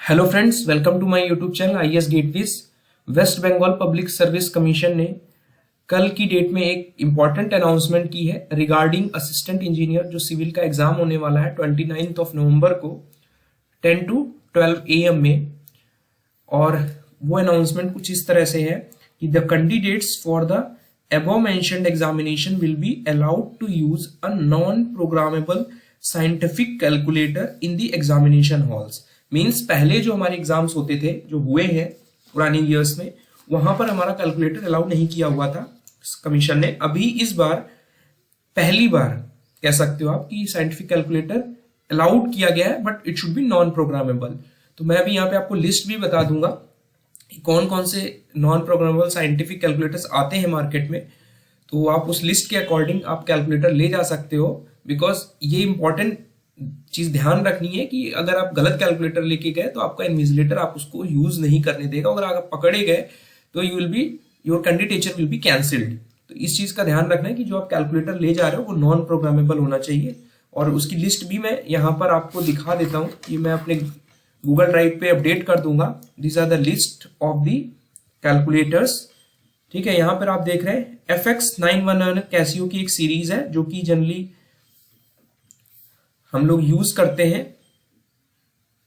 Hello friends, welcome to my YouTube channel IAS gateways. West Bengal Public Service Commission ने कल की date में एक इम्पॉर्टेंट अनाउंसमेंट की है रिगार्डिंग असिस्टेंट इंजीनियर जो सिविल का एग्जाम होने वाला है 29 नवंबर को 10 to 12 AM में। और वो अनाउंसमेंट कुछ इस तरह से है कि the candidates for the above mentioned examination will be allowed to use a non-programmable scientific calculator in the examination halls। Means पहले जो हमारे एग्जाम्स होते थे जो हुए हैं पुराने ईयर्स में, वहां पर हमारा कैलकुलेटर अलाउ नहीं किया हुआ था कमीशन ने। अभी इस बार पहली बार कह सकते हो आप कि साइंटिफिक कैलकुलेटर अलाउड किया गया है, but it should be non programmable. तो मैं अभी यहाँ पे आपको लिस्ट भी बता दूंगा कि कौन कौन से नॉन प्रोग्रामेबल साइंटिफिक कैलकुलेटर्स आते हैं मार्केट में। तो आप उस लिस्ट के अकॉर्डिंग आप कैलकुलेटर ले जा सकते हो, बिकॉज ये इंपॉर्टेंट चीज ध्यान रखनी है कि अगर आप गलत कैलकुलेटर लेके गए तो आपका इन्विजिलेटर आप उसको यूज नहीं करने देगा। अगर आप पकड़े गए तो your candidature will be cancelled. तो इस चीज का ध्यान रखना है कि जो आप कैलकुलेटर ले जा रहे हो वो नॉन प्रोग्रामेबल होना चाहिए। और उसकी लिस्ट भी मैं यहाँ पर आपको दिखा देता हूँ कि मैं अपने गूगल ड्राइव पे अपडेट कर दूंगा। This are the list of the calculators. ठीक है, यहाँ पर आप देख रहे हैं FX911 कैसियो की एक सीरीज है जो कि जनरली हम लोग यूज करते हैं।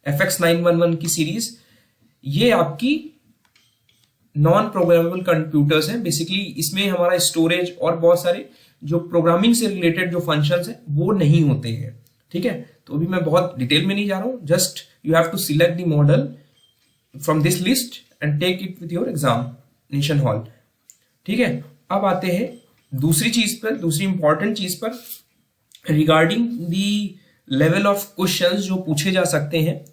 FX911 की सीरीज ये आपकी नॉन प्रोग्रामेबल कंप्यूटर्स हैं। बेसिकली इसमें हमारा स्टोरेज और बहुत सारे जो प्रोग्रामिंग से रिलेटेड जो फंक्शंस हैं वो नहीं होते हैं। ठीक है, तो अभी मैं बहुत डिटेल में नहीं जा रहा हूं। Just you have to select the model from this list and take it with your examination hall. ठीक है, अब आते हैं दूसरी चीज पर, दूसरी इंपॉर्टेंट चीज पर regarding the level of questions जो पूछे जा सकते हैं।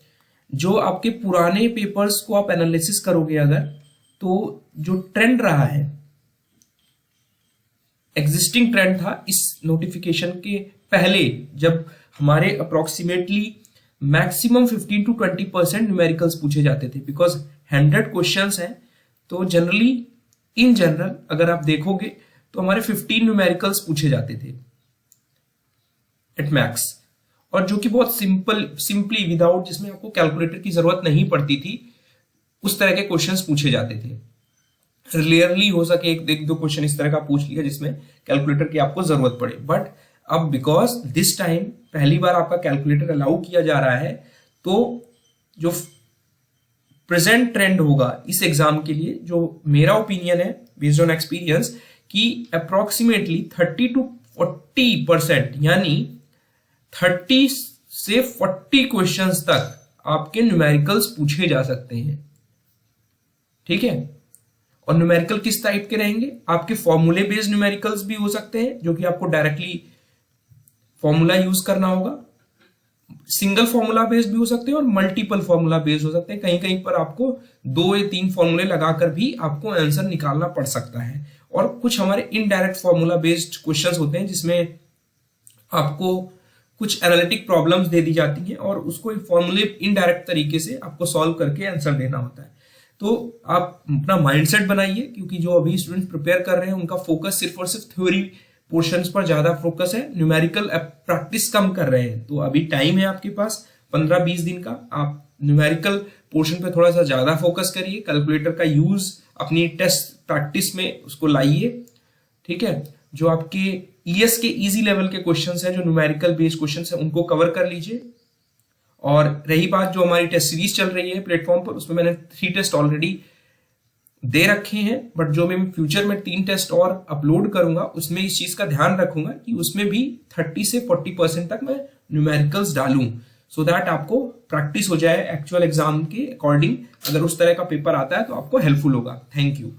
जो आपके पुराने पेपर्स को आप एनालिसिस करोगे अगर, तो जो ट्रेंड रहा है, एग्जिस्टिंग ट्रेंड था इस नोटिफिकेशन के पहले, जब हमारे अप्रोक्सीमेटली मैक्सिमम 15 to 20% न्यूमेरिकल्स पूछे जाते थे। बिकॉज 100 क्वेश्चंस हैं तो जनरली इन जनरल अगर आप देखोगे तो हमारे 15 न्यूमेरिकल्स पूछे जाते थे एट मैक्स, और जो कि बहुत सिंपली विदाउट, जिसमें आपको कैलकुलेटर की जरूरत नहीं पड़ती थी, उस तरह के क्वेश्चंस पूछे जाते थे। रेयरली हो सके एक दो क्वेश्चन इस तरह का पूछ लिया जिसमें कैलकुलेटर की आपको जरूरत पड़े। बट अब बिकॉज दिस टाइम पहली बार आपका कैलकुलेटर अलाउ किया जा रहा है, तो जो प्रेजेंट ट्रेंड होगा इस एग्जाम के लिए, जो मेरा ओपिनियन है बेस्ड ऑन एक्सपीरियंस, कि अप्रोक्सीमेटली 30 to 40%, यानी 30 से 40 क्वेश्चंस तक आपके न्यूमेरिकल्स पूछे जा सकते हैं। ठीक है, और न्यूमेरिकल किस टाइप के रहेंगे? आपके फॉर्मूले बेस्ड न्यूमेरिकल्स भी हो सकते हैं जो कि आपको डायरेक्टली फॉर्मूला यूज करना होगा। सिंगल फॉर्मूला बेस्ड भी हो सकते हैं और मल्टीपल फॉर्मूला बेस्ड हो सकते हैं। कहीं कहीं पर आपको 2 या 3 फॉर्मूले लगाकर भी आपको आंसर निकालना पड़ सकता है। और कुछ हमारे इनडायरेक्ट फॉर्मूला बेस्ड क्वेश्चंस होते हैं जिसमें आपको कुछ एनालिटिक प्रॉब्लम्स दे दी जाती हैं और उसको फॉर्मूले इनडायरेक्ट तरीके से आपको सॉल्व करके आंसर देना होता है। तो आप अपना माइंडसेट बनाइए, क्योंकि जो अभी स्टूडेंट प्रिपेयर कर रहे हैं उनका फोकस सिर्फ और सिर्फ थ्योरी पोर्शंस पर ज्यादा फोकस है, न्यूमेरिकल प्रैक्टिस कम कर रहे हैं। तो अभी टाइम है आपके पास 15-20 दिन का, आप न्यूमेरिकल पोर्शन पे थोड़ा सा ज्यादा फोकस करिए, कैलकुलेटर का यूज अपनी टेस्ट प्रैक्टिस में उसको लाइए। ठीक है, जो आपके ईएस के इजी लेवल के क्वेश्चंस हैं, जो न्यूमेरिकल बेस्ड क्वेश्चंस हैं, उनको कवर कर लीजिए। और रही बात जो हमारी टेस्ट सीरीज चल रही है प्लेटफॉर्म पर, उसमें मैंने 3 टेस्ट ऑलरेडी दे रखे हैं, बट जो मैं फ्यूचर में 3 टेस्ट और अपलोड करूंगा उसमें इस चीज का ध्यान रखूंगा कि उसमें भी 30 से 40% तक मैं न्यूमेरिकल्स डालूं, सो दैट आपको प्रैक्टिस हो जाए एक्चुअल एग्जाम के अकॉर्डिंग। अगर उस तरह का पेपर आता है तो आपको हेल्पफुल होगा। Thank you.